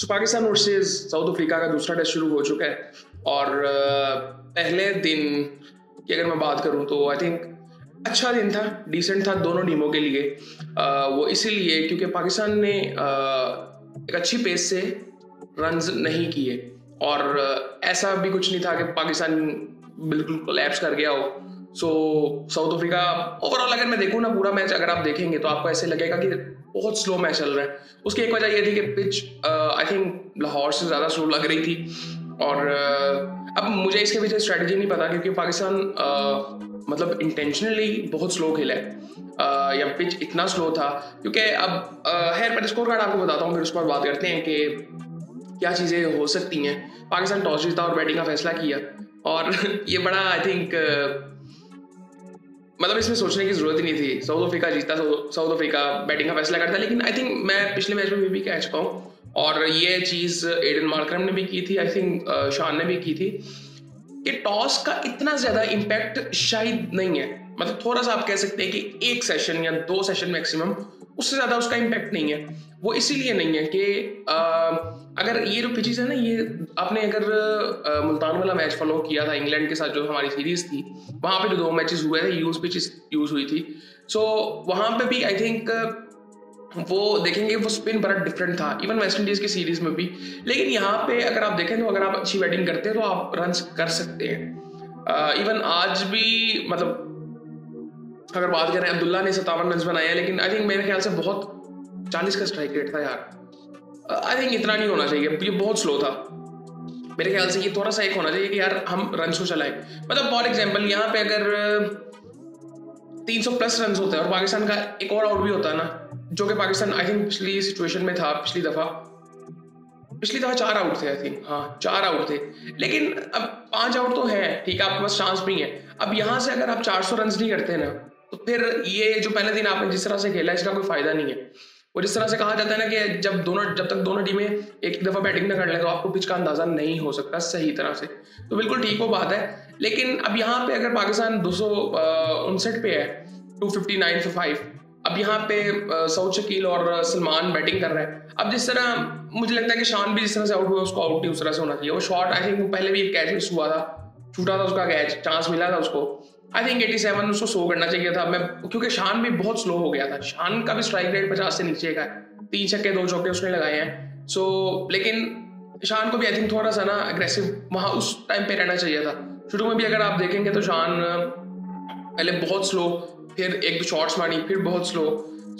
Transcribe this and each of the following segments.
Pakistan versus south Africa का दूसरा test शुरू हो चुका है और पहले दिन की अगर मैं बात करूं तो आई थिंक अच्छा दिन था, डिसेंट था दोनों टीमों के लिए। वो इसीलिए क्योंकि पाकिस्तान ने एक अच्छी पेस से रन्स नहीं किए और ऐसा भी कुछ नहीं था कि पाकिस्तान बिल्कुल कोलैप्स कर गया हो। सो साउथ अफ्रीका ओवरऑल अगर मैं देखूँ ना पूरा मैच अगर आप देखेंगे तो आपको ऐसे लगेगा कि बहुत स्लो मैच चल रहा है। उसकी एक वजह ये थी कि पिच आई थिंक लाहौर से ज़्यादा स्लो लग रही थी और अब मुझे इसके पीछे स्ट्रेटजी नहीं पता क्योंकि पाकिस्तान मतलब इंटेंशनली बहुत स्लो खेला है या पिच इतना स्लो था क्योंकि अब खैर मैं स्कोर कार्ड आपको बताता हूँ फिर उस पर बात करते हैं कि क्या चीज़ें हो सकती हैं। पाकिस्तान टॉस जीता और बैटिंग का फैसला किया और ये बड़ा आई थिंक मतलब इसमें सोचने की जरूरत ही नहीं थी। साउथ अफ्रीका जीता, साउथ अफ्रीका बैटिंग का फैसला करता, लेकिन आई थिंक मैं पिछले मैच में भी कह चुका हूँ और ये चीज़ एडन मार्करम ने भी की थी, आई थिंक शान ने भी की थी कि टॉस का इतना ज़्यादा इम्पैक्ट शायद नहीं है। मतलब थोड़ा सा आप कह सकते हैं कि एक सेशन या 2 सेशन मैक्सिमम, उससे ज़्यादा उसका इम्पैक्ट नहीं है। वो इसीलिए नहीं है कि अगर ये जो पिचेस है ना, ये आपने अगर मुल्तान वाला मैच फॉलो किया था इंग्लैंड के साथ जो हमारी सीरीज थी, वहाँ पे जो 2 मैचेस हुए थे यूज पिचेस यूज हुई थी। सो वहाँ पे भी आई थिंक वो देखेंगे वो स्पिन बड़ा डिफरेंट था इवन वेस्ट इंडीज की सीरीज में भी। लेकिन यहाँ पे अगर आप देखें तो अगर आप अच्छी बैटिंग करते हैं तो आप रन कर सकते हैं। इवन आज भी मतलब अगर बात करें अब्दुल्ला ने 57 रन बनाए हैं, लेकिन आई थिंक मेरे ख्याल से बहुत 40 का स्ट्राइक रेट था यार। आई थिंक इतना नहीं होना चाहिए, ये बहुत स्लो था मेरे ख्याल से। ये थोड़ा सा एक होना चाहिए कि यार हम रन को चलाएं। मतलब फॉर एग्जांपल यहाँ पे अगर 300 प्लस रन होते हैं और पाकिस्तान का एक और आउट भी होता है ना, जो कि पाकिस्तान आई थिंक पिछली सिचुएशन में था, पिछली दफा 4 आउट थे आई थिंक, हाँ 4 आउट थे, लेकिन अब 5 आउट तो है, ठीक है आपके पास चांस भी है। अब यहाँ से अगर आप 400 रन नहीं करते ना तो फिर ये जो पहले दिन आपने जिस तरह से खेला इसका कोई फायदा नहीं है। और जिस तरह से कहा जाता है ना कि जब तक दोनों टीमें एक दफा बैटिंग ना कर ले तो आपको पिच का अंदाजा नहीं हो सकता सही तरह से, तो बिल्कुल ठीक वो बात है। लेकिन अब यहाँ पे अगर पाकिस्तान 259 पे है 259 for 5, अब यहाँ पे सऊद शकील और सलमान बैटिंग कर रहे हैं। अब जिस तरह मुझे लगता है कि शान भी जिस तरह से आउट हुआ उसको आउट ही उस तरह से होना चाहिए। वो शॉट आई थिंक वो पहले भी एक कैच मिस हुआ था, छूटा था उसका कैच, चांस मिला था उसको। आई थिंक 87 उसको 100 करना चाहिए था। मैं क्योंकि शान भी बहुत स्लो हो गया था, शान का भी स्ट्राइक रेट 50 से नीचे का है, 3 छक्के 2 चौके उसने लगाए हैं। सो लेकिन शान को भी आई थिंक थोड़ा सा ना अग्रेसिव वहां उस टाइम पे रहना चाहिए था। शुरू में भी अगर आप देखेंगे तो शान पहले बहुत स्लो, फिर 1-2 शॉट्स मारी, फिर बहुत स्लो।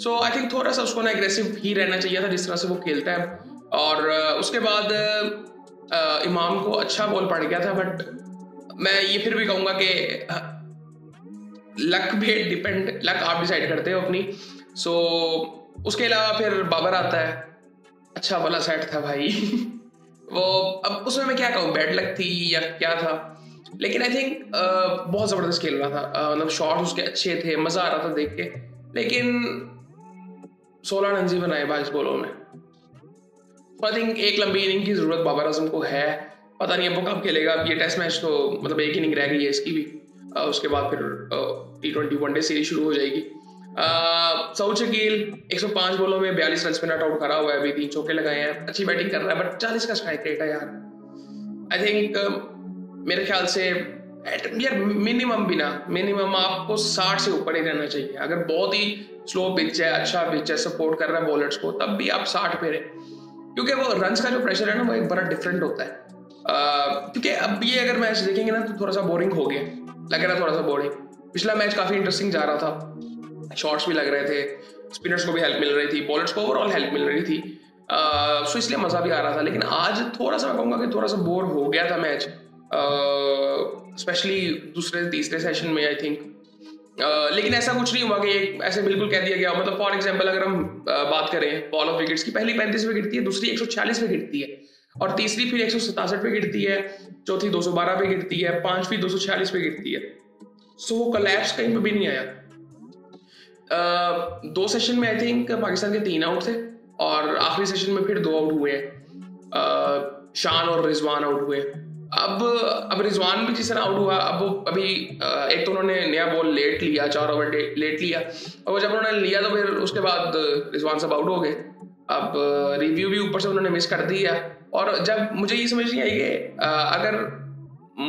सो आई थिंक थोड़ा सा उसको ना एग्रेसिव ही रहना चाहिए था जिस तरह से वो खेलता है। और उसके बाद इमाम को अच्छा बॉल पड़ गया था, बट मैं ये फिर भी कहूँगा कि लक पे डिपेंड, लक आप डिसाइड करते हो अपनी। सो उसके अलावा फिर बाबर आता है, अच्छा वाला सेट था भाई वो अब उसमें मैं क्या कहूँ, बैड लक थी या क्या था, लेकिन आई थिंक बहुत ज़बरदस्त खेल रहा था। मतलब शॉट्स उसके अच्छे थे, मज़ा आ रहा था देख के। लेकिन 16 रन ही बनाए 22 बॉलों में। आई थिंक एक लंबी इनिंग की ज़रूरत बाबर आजम को है। पता नहीं अब वो कब खेलेगा। अब ये टेस्ट मैच तो मतलब एक इनिंग रह गई है इसकी भी, उसके बाद फिर T20 वनडे सीरीज शुरू हो जाएगी। सऊद शकील 105 बॉलों में 42 रन पे नॉट आउट करा हुआ है, अभी 3 चौके लगाए हैं, अच्छी बैटिंग कर रहा है, बट 40 का स्ट्राइक रेट है यार। आई थिंक मेरे ख्याल से यार मिनिमम भी ना, मिनिमम आपको 60 से ऊपर ही रहना चाहिए। अगर बहुत ही स्लो पिच है, अच्छा पिच है, सपोर्ट कर रहा है बॉलर्स को, तब भी आप 60 पे रहे, क्योंकि वो रन्स का जो प्रेशर है ना वो एक बड़ा डिफरेंट होता है। क्योंकि अब ये अगर मैच देखेंगे ना तो थोड़ा सा बोरिंग हो गया, लग रहा है थोड़ा सा बोरिंग। पिछला मैच काफी इंटरेस्टिंग जा रहा था, शॉट्स भी लग रहे थे, स्पिनर्स को भी हेल्प मिल रही थी, बॉलर्स को ओवरऑल हेल्प मिल रही थी, सो इसलिए मजा भी आ रहा था। लेकिन आज थोड़ा सा मैं कहूँगा कि थोड़ा सा बोर हो गया था मैच, स्पेशली दूसरे तीसरे सेशन में आई थिंक। लेकिन ऐसा कुछ नहीं हुआ कि ऐसे बिल्कुल कह दिया गया। मतलब फॉर एग्जांपल अगर हम बात करें बॉल ऑफ विकेट्स की, पहली 35 पे गिरती है, दूसरी 146 पे गिरती है, और तीसरी फिर 167 पे गिरती है, चौथी 212 पे गिरती है, पांचवी 246 पे गिरती है। सो कोलैप्स कहीं पे भी नहीं आया। 2 सेशन में आई थिंक पाकिस्तान के 3 आउट थे और आखिरी सेशन में फिर 2 आउट हुए हैं, शान और रिजवान आउट हुए। अब रिजवान भी जिस तरह आउट हुआ, अब वो अभी एक तो उन्होंने नया बॉल लेट लिया, 4 ओवर लेट लिया, और जब उन्होंने लिया तो फिर उसके बाद रिजवान सब आउट हो गए। अब रिव्यू भी ऊपर से उन्होंने मिस कर दिया, और जब मुझे ये समझ नहीं आई कि अगर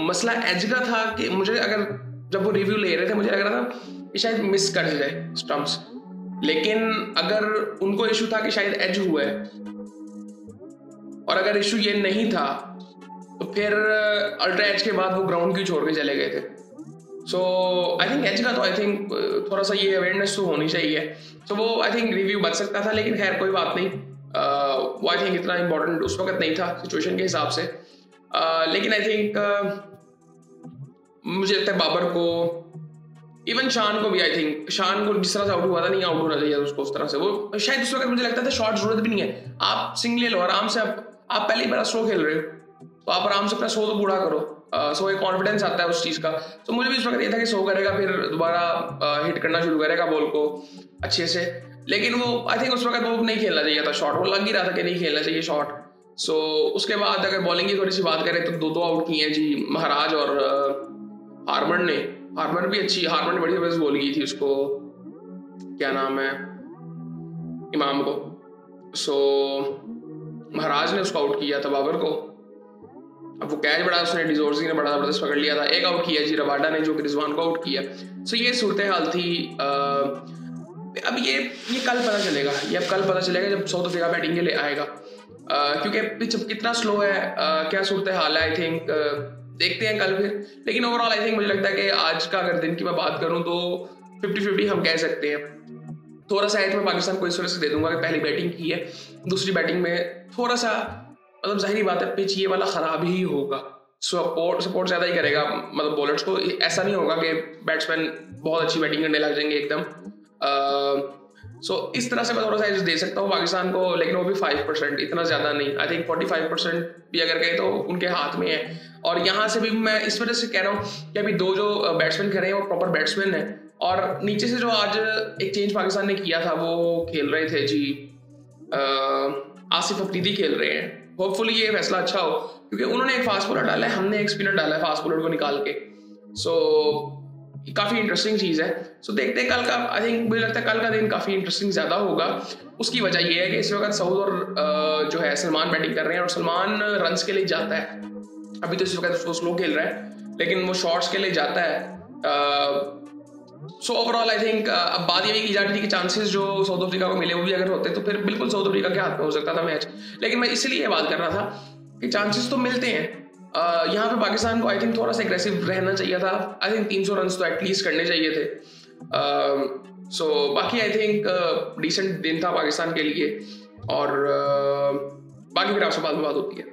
मसला एज का था कि मुझे अगर जब वो रिव्यू ले रहे थे मुझे लग रहा था कि शायद मिस कर जाए स्टम्प्स, लेकिन अगर उनको इशू था कि शायद एज हुआ है और अगर इशू ये नहीं था तो फिर अल्ट्रा एज के बाद वो ग्राउंड क्यों छोड़ के चले गए थे। सो आई थिंक एज का तो आई थिंक थोड़ा सा ये अवेयरनेस तो होनी चाहिए। सो वो आई थिंक रिव्यू बच सकता था, लेकिन खैर कोई बात नहीं, वो आई थिंक इतना इंपॉर्टेंट उस वक्त नहीं था सिचुएशन के हिसाब से। लेकिन आई थिंक मुझे लगता है बाबर को, इवन शान को भी, आई थिंक शान को जिस तरह से आउट हुआ था नहीं आउट होना चाहिए उसको उस तरह से। वो शायद उस वक्त मुझे लगता था शॉट जरूरत भी नहीं है, आप सिंगल लो आराम से, आप पहले ही बड़ा स्लो खेल रहे हो तो आप आराम से अपना सो तो पूरा करो। सो एक कॉन्फिडेंस आता है उस चीज़ का। तो मुझे भी इस वक्त ये था कि सो करेगा फिर दोबारा हिट करना शुरू करेगा बॉल को अच्छे से, लेकिन वो आई थिंक उस वक्त वो नहीं खेलना चाहिए था शॉट, वो लग ही रहा था कि नहीं खेलना चाहिए शॉट। सो उसके बाद अगर बॉलिंग की थोड़ी सी बात करें तो दो आउट किए हैं जी महाराज और हार्मन ने। हार्मन भी अच्छी, हार्मन ने बड़ी जबरदस्त बॉल की थी उसको, क्या नाम है, इमाम को। सो महाराज ने उसको आउट किया था बाबर को। अब वो कैच बड़ा उसने डिजोर्जी ने बड़ा जबरदस्त पकड़ लिया था। एक आउट किया जी रबाडा ने जो कि रिजवान को आउट किया। सो ये सूरत हाल थी। अब ये कल पता चलेगा, ये अब कल पता चलेगा जब साउथ अफ्रीका बैटिंग के लिए आएगा, क्योंकि पिच कितना स्लो है, क्या सूरत हाल है। आई थिंक देखते हैं कल फिर, लेकिन ओवरऑल आई थिंक मुझे लगता है कि आज का अगर दिन की मैं बात करूं तो 50-50 हम कह सकते हैं। थोड़ा सा एज में पाकिस्तान को इस वजह से दे दूंगा कि पहली बैटिंग की है, दूसरी बैटिंग में थोड़ा सा मतलब जाहिर बात है पिच ये वाला खराब ही होगा, सपोर्ट ज्यादा ही करेगा मतलब बॉलर्स को। ऐसा नहीं होगा कि बैट्समैन बहुत अच्छी बैटिंग करने लग जाएंगे एकदम। सो इस तरह से मैं थोड़ा सा एज दे सकता हूँ पाकिस्तान को, लेकिन वो भी 5%, इतना ज्यादा नहीं। आई थिंक 45% भी अगर कहें तो उनके हाथ में है। और यहाँ से भी मैं इस वजह से कह रहा हूँ कि अभी दो जो बैट्समैन खड़े हैं वो प्रॉपर बैट्समैन है, और नीचे से जो आज एक चेंज पाकिस्तान ने किया था वो खेल रहे थे जी आसिफ अफरीदी खेल रहे हैं। होपफुली ये फैसला अच्छा हो, क्योंकि उन्होंने एक फास्ट बॉलर डाला है, हमने एक स्पिनर डाला है फास्ट बॉलर को निकाल के। सो काफी इंटरेस्टिंग चीज है। सो देखते हैं कल का, आई थिंक मुझे लगता है कल का दिन काफी इंटरेस्टिंग ज्यादा होगा। उसकी वजह ये है कि इस वक्त सऊद और जो है सलमान बैटिंग कर रहे हैं, और सलमान रन्स के लिए जाता है। अभी तो इस वक्त उसको स्लो खेल रहा है, लेकिन वो शॉट्स के लिए जाता है। सो ओवरऑल आई थिंक अब बात ये भी की जा रही थी कि चांसेस जो साउथ अफ्रीका को मिले वो भी अगर होते तो फिर बिल्कुल साउथ अफ्रीका के हाथ में हो सकता था मैच, लेकिन मैं इसलिए बात कर रहा था कि चांसेस तो मिलते हैं। यहाँ पे पाकिस्तान को आई थिंक थोड़ा सा एग्रेसिव रहना चाहिए था। आई थिंक 300 रन तो एटलीस्ट करने चाहिए थे। सो बाकी आई थिंक डिसेंट दिन था पाकिस्तान के लिए, और बाकी फिर आपसे बात होती है।